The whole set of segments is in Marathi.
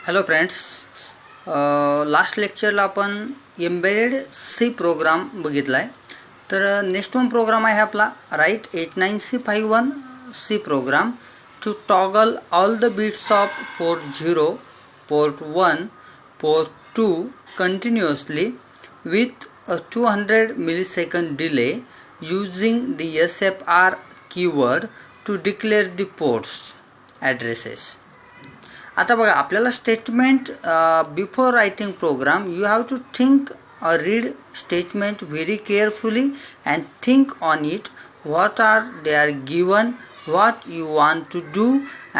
हॅलो फ्रेंड्स, लास्ट लेक्चरला आपण एम्बेडेड सी प्रोग्राम बघितला आहे. तर नेक्स्ट वन प्रोग्राम आहे आपला write 89C51 C program to toggle all the bits of port 0, port 1, port 2 continuously with a 200 millisecond delay using the SFR keyword to declare the ports addresses. आता बघा, आपल्याला statement before writing program you have to think or read statement very carefully and think on it. What are they are given, what you want to do,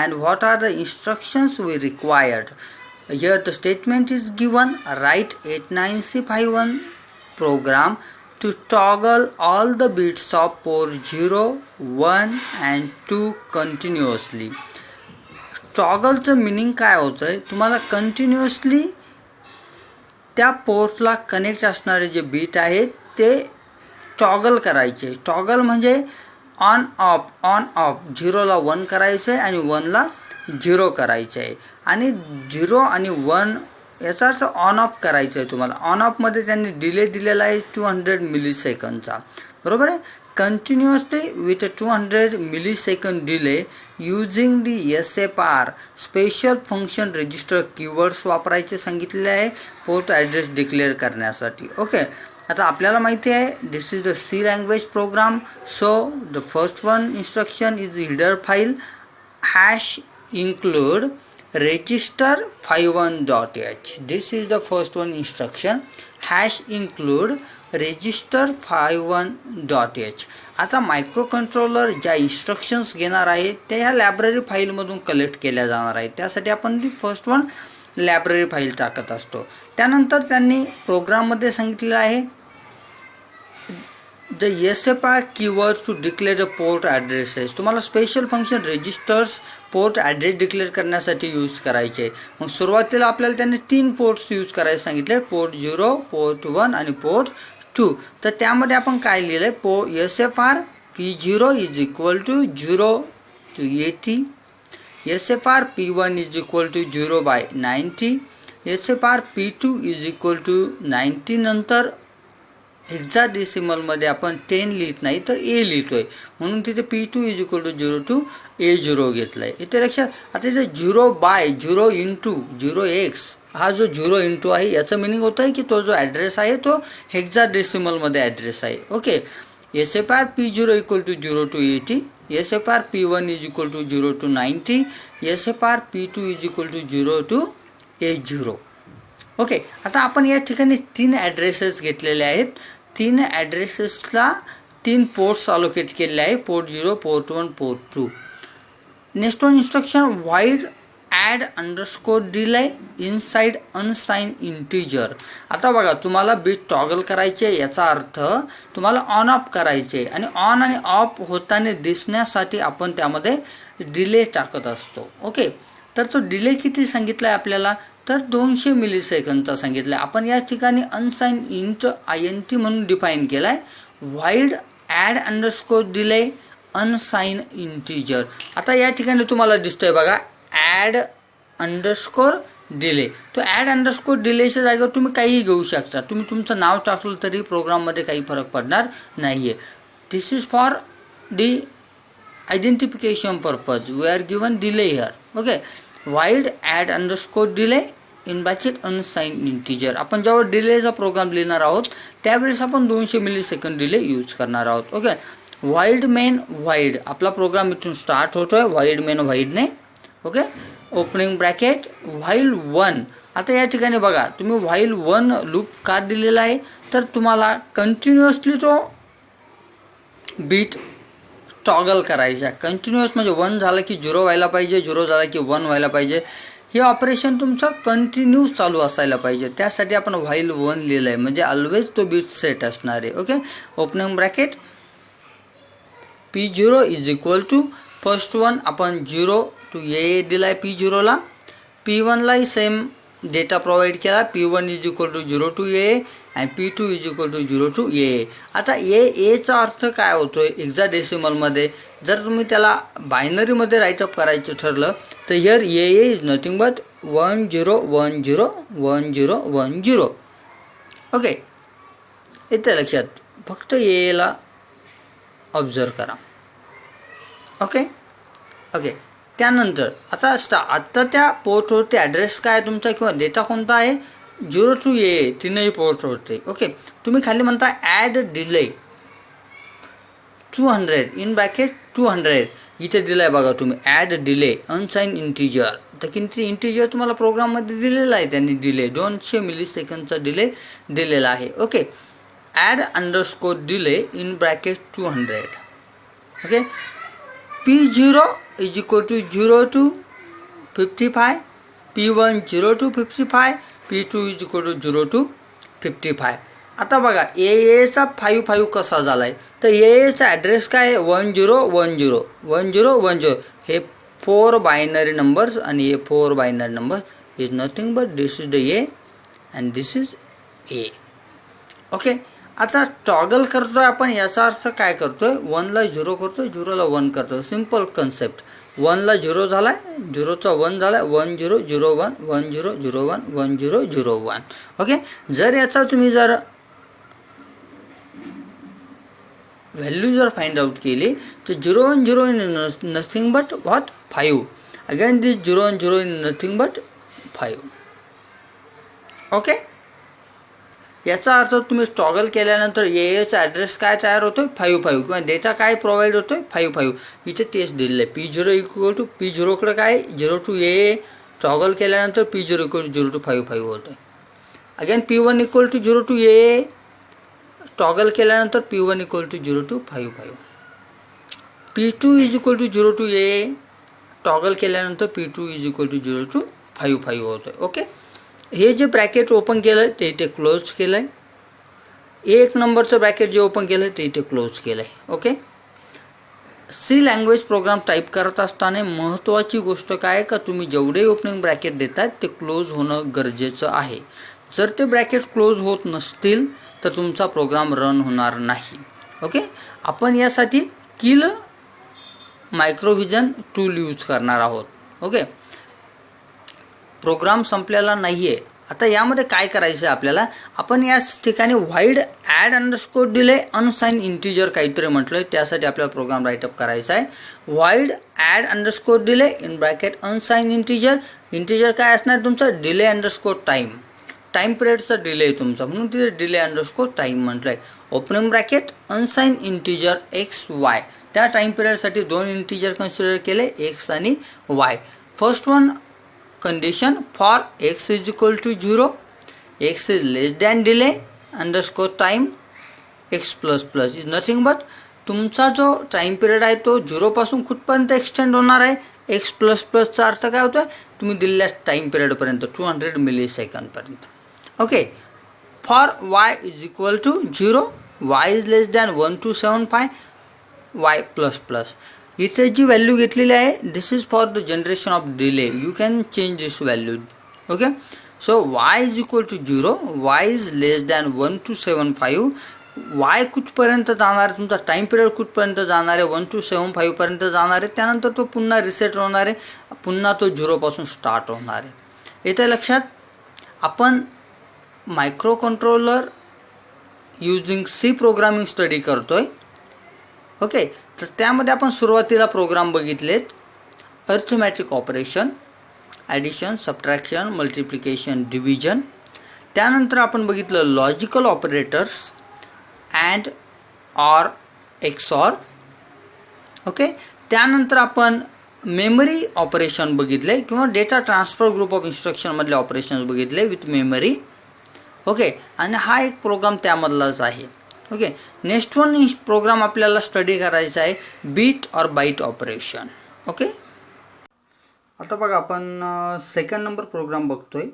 and what are the instructions we required. Here the statement is given: write 89C51 program to toggle all the bits of port 0, 1 and 2 continuously. टॉगलचं meaning काय होतं आहे, तुम्हाला कंटिन्युअसली त्या पोर्टला कनेक्ट असणारे जे बीट आहेत ते टॉगल करायचे. टॉगल म्हणजे ऑन ऑफ 0ला 1 करायचं आहे आणि 1ला 0 करायचं आहे. आणि 0 आणि 1 याचा अर्थ ऑन ऑफ करायचं आहे तुम्हाला. ऑन ऑफमध्ये त्यांनी डिले दिलेला आहे 200 मिलीसेकंडचा, बरोबर आहे. Continuously with 200 millisecond delay using the SFR special function register keywords वापरायचे सांगितलेले आहे पोर्ट ॲड्रेस डिक्लेअर करण्यासाठी. ओके, आता आपल्याला माहिती आहे this is the C language program. So the first one instruction is header file hash include register 51.h. this is the first one instruction, hash include register 51.h. आता मायक्रो कंट्रोलर ज्या इन्स्ट्रक्शन्स घेणार आहे त्या ह्या लायब्ररी फाईलमधून कलेक्ट केल्या जाणार आहेत. त्यासाठी आपण ती फर्स्ट वन लायब्ररी फाईल टाकत असतो. त्यानंतर त्यांनी प्रोग्राममध्ये सांगितलेलं आहे the SFR keyword to declare the port addresses. तुम्हाला special function registers port address declare करण्यासाठी यूज करायचे. मग सुरुवातीला आपल्याला त्यांनी 3 पोर्ट्स यूज करायला सांगितले, पोर्ट 0, पोर्ट 1 आणि पोर्ट 2. तर त्यामध्ये आपण काय लिहिलं आहे, SFR P0 is equal to 0 to 80, SFR P1 is equal to 0/90, SFR P2 is equal to 90. नंतर हेक्साडेसिमलमध्ये आपण 10 लिहित नाही तर A लिहितोय, म्हणून तिथे P2 is equal to 0 to A0 घेतलं आहे. इथे लक्षात. आता इथे 0/0 इंटू 0x हा जो 0 इंटू आहे याचं मिनिंग होतं आहे की तो जो ॲड्रेस आहे तो हेक्साडेसिमलमध्ये ॲड्रेस आहे. Okay, SFR P0 equal to 0 to 80, SFR P1 is equal to 0 to 90, SFR P2 is equal to 0 to A0. Okay, आता आपण या ठिकाणी 3 ॲड्रेसेस घेतलेले आहेत. 3 ॲड्रेसेसला 3 पोर्ट्स अलोकेट केलेले आहे, port 0, port 1, port 2. Next one instruction void add underscore delay inside unsigned integer. आता बघा, तुम्हाला बीट टॉगल करायचे, याचा अर्थ तुम्हाला ऑन ऑफ करायचे आणि ऑन आणि ऑफ होताना दिसण्यासाठी आपण त्यामध्ये डिले टाकत असतो. ओके, तर तो डिले किती सांगितला आहे आपल्याला, तर 200 मिलीसेकंडचा सांगितला आहे. आपण या ठिकाणी अनसाइन इंट INT म्हणून डिफाईन केला आहे. Void add underscore delay unsigned integer. आता या ठिकाणी तुम्हाला दिसतोय बघा ॲड अंडरस्कोर डिले. तो ॲड अंडरस्कोर डिलेच्या जागेवर तुम्ही काहीही घेऊ शकता. तुम्ही तुमचं नाव टाकलं तरी प्रोग्राममध्ये काही फरक पडणार नाही आहे. This is for the identification purpose. We are given delay here. Okay, void add underscore delay in bracket unsigned integer. आपण जेव्हा डिलेचा प्रोग्राम लिहिणार आहोत त्यावेळेस आपण 200 मिलीसेकंड डिले यूज करणार आहोत. ओके, वाईड मेन वाईड आपला प्रोग्राम इथून स्टार्ट होतोय, वाईड मेन वाईडने. Okay, opening bracket while 1. आता या ठिकाणी बघा, तुम्ही व्हाईल 1 लूप का दिलेला आहे, तर तुम्हाला कंटिन्युअसली तो बीट टॉगल करायचा. कंटिन्युअस म्हणजे 1 झालं की 0 व्हायला पाहिजे, 0 झाला की 1 व्हायला पाहिजे. हे ऑपरेशन तुमचं कंटिन्यू चालू असायला पाहिजे. त्यासाठी आपण व्हाईल 1 लिहिलं आहे, म्हणजे ऑलवेज तो बीट सेट असणार आहे. Okay, opening bracket P0 is equal to first one आपण 0 to A दिला आहे P0ला, P1लाही सेम डेटा प्रोव्हाइड केला, P1 is equal to 0 to AA आणि P2 is equal to 0 to AA. आता AAचा अर्थ काय होतो आहे हेक्साडेसिमलमध्ये? जर तुम्ही त्याला बायनरीमध्ये राईटअप करायचं ठरलं तर here AA is nothing but 10101010. Okay, येते लक्षात? फक्त AAला ऑब्झर्व करा. Okay okay. त्यानंतर आता त्या पोर्टवरती ॲड्रेस काय तुमचा किंवा डेटा कोणता आहे? 0 टू AA तीनही पोर्टवरती. ओके, तुम्ही खाली म्हणता ॲड डिले 200 इन ब्रॅकेट 200. इथे दिलं आहे बघा तुम्ही, ॲड डिले अनसाइन इंटिजर. तर किती इंटिजर तुम्हाला प्रोग्राममध्ये दिलेला आहे त्यांनी डिले 200 मिलीसेकंडचा डिले दिलेला आहे. Okay, add underscore delay in bracket 200. Okay, P0 is equal to 0 to 55, P1 0 to 55, P2 is equal to 0 to 55. आता बघा AAचा 55 कसा झाला आहे? तर AAचा ॲड्रेस काय आहे? 1010 1010. हे 4 बायनरी नंबर्स आणि हे 4 binary number is nothing but this is the A and this is A. Okay, आता टॉगल करतोय आपण, याचा अर्थ काय करतोय? 1ला 0 करतोय, 0ला 1 करतोय. Simple concept. 1ला 0 झाला आहे, 0चा 1 झाला आहे, 1001 1001 1001. ओके, जर याचा तुम्ही जर व्हॅल्यू जर फाइंड आउट केली तर 010 in nothing but what 5. Again this 010 in nothing but 5. Okay, याचा अर्थ तुम्ही टॉगल केल्यानंतर AAचा ॲड्रेस काय तयार होतो? 55 किंवा डेटा काय प्रोव्हाइड होतो? 55. इथे तेच दिलेलं आहे. P0 इक्वल टू P0कडे काय 0 टू AA टॉगल केल्यानंतर P0 इक्वल टू 0 टू 55 होतं. Again P1 equal to 0 to AA toggle केल्यानंतर P1 equal to 0 to 55. P2 is equal to 0 to AA toggle केल्यानंतर P2 is equal to 0 to 55 होतं. ओके, हे जे ब्रॅकेट ओपन केलं आहे ते इथे क्लोज केलं आहे. 1 नंबरचं ब्रॅकेट जे ओपन केलं आहे ते इथे क्लोज केलं आहे. Okay, C language program type करत असताना महत्त्वाची गोष्ट काय आहे का तुम्ही जेवढे ओपनिंग ब्रॅकेट देतात ते क्लोज होणं गरजेचं आहे. जर ते ब्रॅकेट क्लोज होत नसतील तर तुमचा प्रोग्राम रन होणार नाही. ओके, आपण यासाठी किल मायक्रोव्हिजन टूल यूज करणार आहोत. ओके, प्रोग्राम संपलेला नाही आहे. आता यामध्ये काय करायचं आहे आपल्याला? आपण याच ठिकाणी void add underscore delay unsigned integer काहीतरी म्हटलं आहे, त्यासाठी आपल्याला प्रोग्राम राईटअप करायचा आहे. Void add underscore delay in bracket unsigned integer. Integer काय असणार तुमचं? Delay underscore time. टाईम पिरियडचा डिले आहे तुमचा, म्हणून तिथे डिले अंडरस्कोर टाईम म्हटलं आहे. Opening bracket unsigned integer XY. त्या टाईम पिरियडसाठी 2 इंटिजर कन्सिडर केले, X आणि Y. First one condition for X is equal to 0, X is less than delay underscore time X plus plus is nothing but तुमचा जो टाईम पिरियड आहे तो 0 पासून कुठपर्यंत एक्सटेंड होणार आहे? X प्लस प्लसचा अर्थ काय होतो आहे? तुम्ही दिलेल्या टाईम पिरियडपर्यंत 200 मिलीसेकंडपर्यंत. Okay, for Y is equal to 0, Y is less than 1275 Y plus plus. इथे जी व्हॅल्यू घेतलेली आहे this is for the generation of delay. You can change this value. Okay, so Y is equal to 0, Y is less than 1275. Y कुठपर्यंत जाणार आहे? तुमचा टाईम पिरियड कुठपर्यंत जाणार आहे? 1275 पर्यंत जाणार आहे. त्यानंतर तो पुन्हा रिसेट होणार आहे, पुन्हा तो 0 पासून स्टार्ट होणार आहे. येते लक्षात? आपण microcontroller using C programming study करतोय. ओके, तर त्यामध्ये आपण सुरुवातीला प्रोग्राम बघितलेत. Arithmetic operation, addition, subtraction, multiplication, division. त्यानंतर आपण बघितलं logical operators, and, or, XOR. Okay, त्यानंतर आपण मेमरी ऑपरेशन बघितले किंवा डेटा ट्रान्सफर ग्रुप ऑफ इन्स्ट्रक्शनमधले ऑपरेशन्स बघितले विथ मेमरी. ओके, आणि हा एक प्रोग्राम त्यामधलाच आहे. ओके, नेक्स्ट वन प्रोग्राम आपल्याला स्टडी करायचा आहे बीट और बाईट ऑपरेशन. ओके, आता बघा आपण सेकंड नंबर प्रोग्राम बघतोय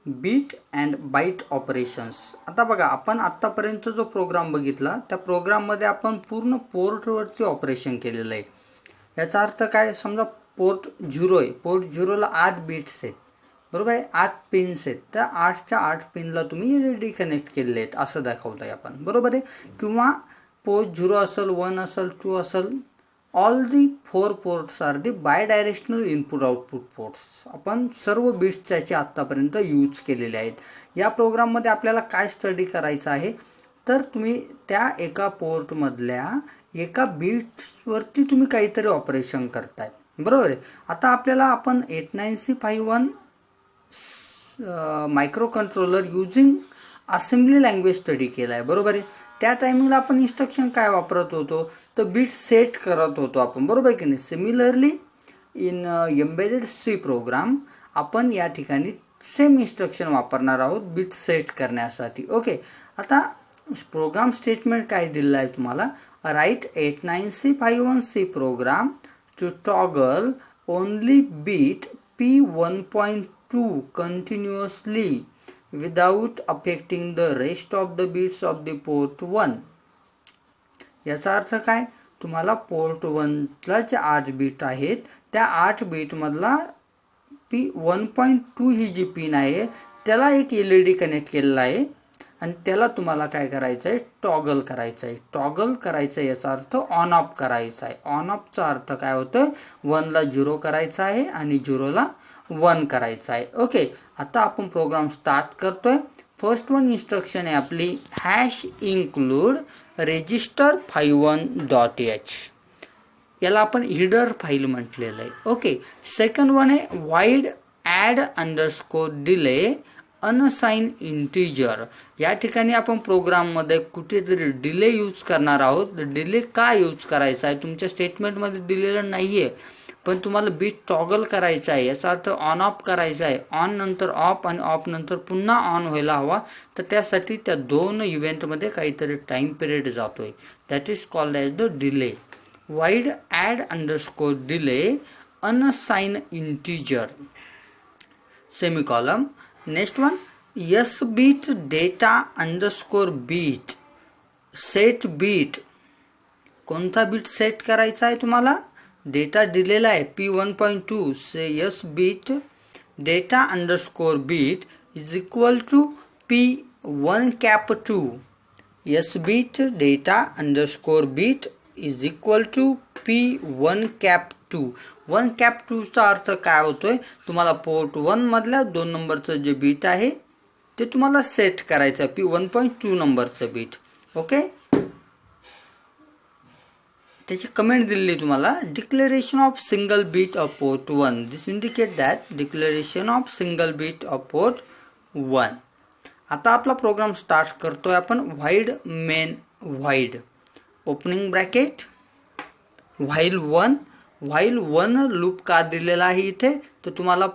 बीट अँड बाईट ऑपरेशन्स. आता बघा आपण आत्तापर्यंत जो प्रोग्राम बघितला त्या प्रोग्राममध्ये आपण पूर्ण पोर्टवरती ऑपरेशन केलेलं आहे. याचा अर्थ काय? समजा पोर्ट 0 आहे, पोर्ट 0ला 8 बीट्स आहेत. बरोबर आहे. 8 पिन्स आहेत, तर 8च्या 8 पिनला तुम्ही LED कनेक्ट केलेले आहेत असं दाखवलं आहे आपण, बरोबर आहे. किंवा पोर्ट 0 असेल, 1 असेल, 2 असेल, all the 4 ports are the bidirectional input output ports. आपण सर्व बिट्स त्याचे आत्तापर्यंत यूज केलेले आहेत. या प्रोग्राममध्ये आपल्याला काय स्टडी करायचं आहे, तर तुम्ही त्या एका पोर्टमधल्या एका बिट्सवरती तुम्ही काहीतरी ऑपरेशन करताय, बरोबर आहे. आता आपल्याला आपण 89C51 micro controller using assembly language study केला आहे, बरोबर आहे. त्या टायमिंगला आपण इन्स्ट्रक्शन काय वापरत होतो, तर बीट सेट करत होतो आपण, बरोबर की नाही. Similarly in embedded C program आपण या ठिकाणी सेम इन्स्ट्रक्शन वापरणार आहोत बीट सेट करण्यासाठी. ओके, आता प्रोग्राम स्टेटमेंट काय दिलेलं आहे तुम्हाला, write 89C51C program to toggle only bit P1.2 continuously without affecting the rest of the bits of the port 1. याचा अर्थ काय, तुम्हाला पोर्ट 1ला जे 8 बीट आहेत त्या 8 बीटमधला P1.2 ही जी पिन आहे त्याला एक LED कनेक्ट केलेला आहे आणि त्याला तुम्हाला काय करायचं आहे, टॉगल करायचं आहे. टॉगल करायचं आहे याचा अर्थ ऑन ऑफ करायचा आहे. ऑन ऑफचा अर्थ काय होतं, 1ला 0 करायचा आहे आणि 0ला 1 करायचा आहे. ओके, आता आपण प्रोग्राम स्टार्ट करतोय. फर्स्ट वन इन्स्ट्रक्शन आहे आपली हॅश इन्क्लूड रजिस्टर 51.h, याला आपण हीडर फाईल म्हटलेलं आहे. ओके, सेकंड वन आहे void add underscore delay unsigned integer. या ठिकाणी आपण प्रोग्राममध्ये कुठेतरी डिले यूज करणार आहोत. डिले का यूज करायचा आहे, तुमच्या स्टेटमेंटमध्ये दिलेलं नाही आहे, पण तुम्हाला बीट टॉगल करायचा आहे. याचा अर्थ ऑन ऑफ करायचा आहे. ऑन नंतर ऑफ आणि ऑफ नंतर पुन्हा ऑन व्हायला हवा, तर त्यासाठी त्या दोन इव्हेंटमध्ये काहीतरी टाईम पिरियड जातो आहे. That is called as the delay. Void add underscore delay unsigned integer semicolon. Next one S bit data underscore bit set bit. कोणता बीट सेट करायचा आहे तुम्हाला, डेटा दिलेला आहे P1.2 से S bit data underscore bit is equal to P1 cap 2. S bit data underscore bit is equal to P1 cap 2. 1 cap 2चा अर्थ काय होतोय, तुम्हाला पोर्ट 1 मधल्या 2 नंबरचं जे बीट आहे ते तुम्हाला सेट करायचं आहे, P1.2 नंबरचं बीट. ओके, त्याची कमेंट दिलेली तुम्हाला, declaration of single bit of port 1. This indicate that declaration of single bit of port 1. आता आपला प्रोग्राम स्टार्ट करतोय आपण. Void main void opening bracket while 1 loop का दिलेला आहे इथे, तर तुम्हाला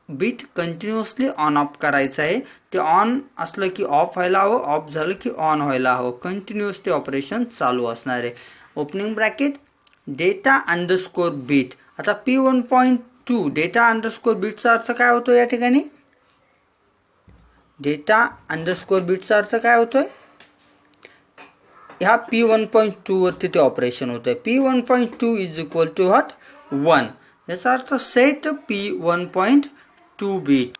बीट कंटिन्युअसली ऑन ऑफ करायचं आहे. ते ऑन असलं की ऑफ व्हायला हवं, ऑफ झालं की ऑन व्हायला हवं. कंटिन्युअस ते ऑपरेशन चालू असणार आहे. Opening bracket data underscore bit. आता P1.2 डेटा अंडरस्कोर बीटचा अर्थ काय होतो, या ठिकाणी डेटा अंडरस्कोर बीटचा अर्थ काय होतोय, ह्या P1.2 वरती ते ऑपरेशन होतं आहे. P1.2 is equal to what 1. याचा अर्थ set P1.2 bit,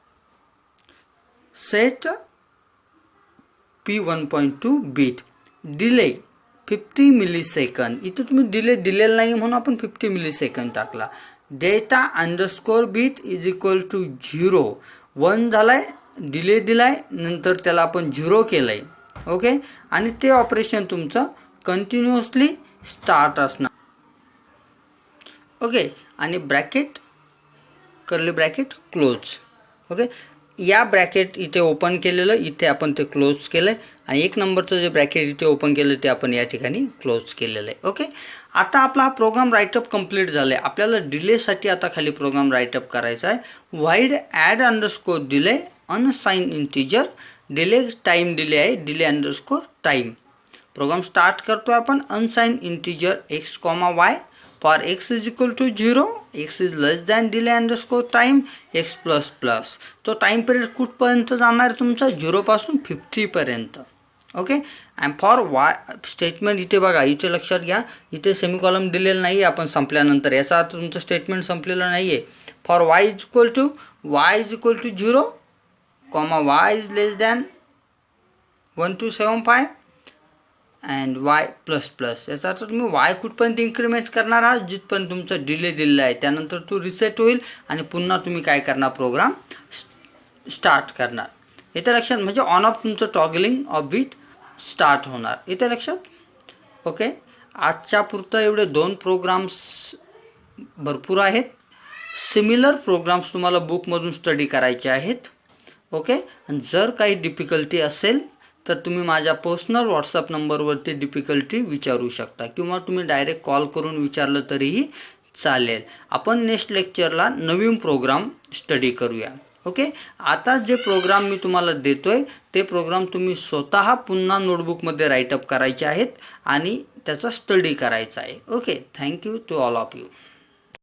set P1.2 bit. Delay 50 millisecond. इथं तुम्ही डिले दिलेला नाही म्हणून आपण 50 मिलीसेकंद टाकला. Data underscore bit is equal to 0. 1 झालाय, डिले दिलाय, नंतर त्याला आपण 0 केलंय. ओके, आणि ते ऑपरेशन तुमचं कंटिन्युअसली स्टार्ट असणार. ओके, आणि bracket curly bracket close. Okay, या ब्रॅकेट इथे ओपन केलेलं, इथे आपण ते क्लोज केलं आहे, आणि 1 नंबरचं जे ब्रॅकेट इथे ओपन केलं ते आपण या ठिकाणी क्लोज केलेलं आहे. ओके, आता आपला हा प्रोग्राम राईटअप कंप्लीट झाला आहे. आपल्याला डिलेसाठी आता खाली प्रोग्राम राईटअप करायचा आहे. Void add underscore delay unsigned integer. Delay time delay आहे, delay underscore time. Program start करतो आपण. Unsigned integer x, y for x is equal to 0, x is less than delay underscore time x plus plus. तो टाइम पिरियड कुठपर्यंत जाणार आहे तुमचा, 0 पासून 50 पर्यंत. Okay, and for y statement इथे बघा, इथे लक्षात घ्या, इथे सेमिकॉलम दिलेलं नाही आहे आपण संपल्यानंतर, याचा अर्थ तुमचं स्टेटमेंट संपलेलं नाही आहे. For y is equal to 0, comma y is less than 1275 and y plus plus. याचा अर्थ तुम्ही y कुठपर्यंत इन्क्रिमेंट करणार आहात जिथपर्यंत तुमचा डिले दिलेला आहे, त्यानंतर तो रिसेट होईल आणि पुन्हा तुम्ही काय करणार, प्रोग्राम स्टार्ट करणार. इथे लक्षात, म्हणजे ऑन ऑफ तुमचं टॉगलिंग ऑफ बीट स्टार्ट होणार. इथे लक्षात. ओके, आजच्या पुरतं एवढे 2 प्रोग्राम्स भरपूर आहेत. सिमिलर प्रोग्राम्स तुम्हाला बुकमधून स्टडी करायचे आहेत. ओके, आणि जर काही डिफिकल्टी असेल तर तुम्ही माझ्या पर्सनल व्हॉट्सअप नंबरवरती डिफिकल्टी विचारू शकता किंवा तुम्ही डायरेक्ट कॉल करून विचारलं तरीही चालेल. आपण नेक्स्ट लेक्चरला नवीन प्रोग्राम स्टडी करूया. ओके, आता जे प्रोग्राम मी तुम्हाला देतोय ते प्रोग्राम तुम्ही स्वतः पुन्हा नोटबुकमध्ये राईटअप करायचे आहेत आणि त्याचा स्टडी करायचा आहे. Okay, thank you to all of you.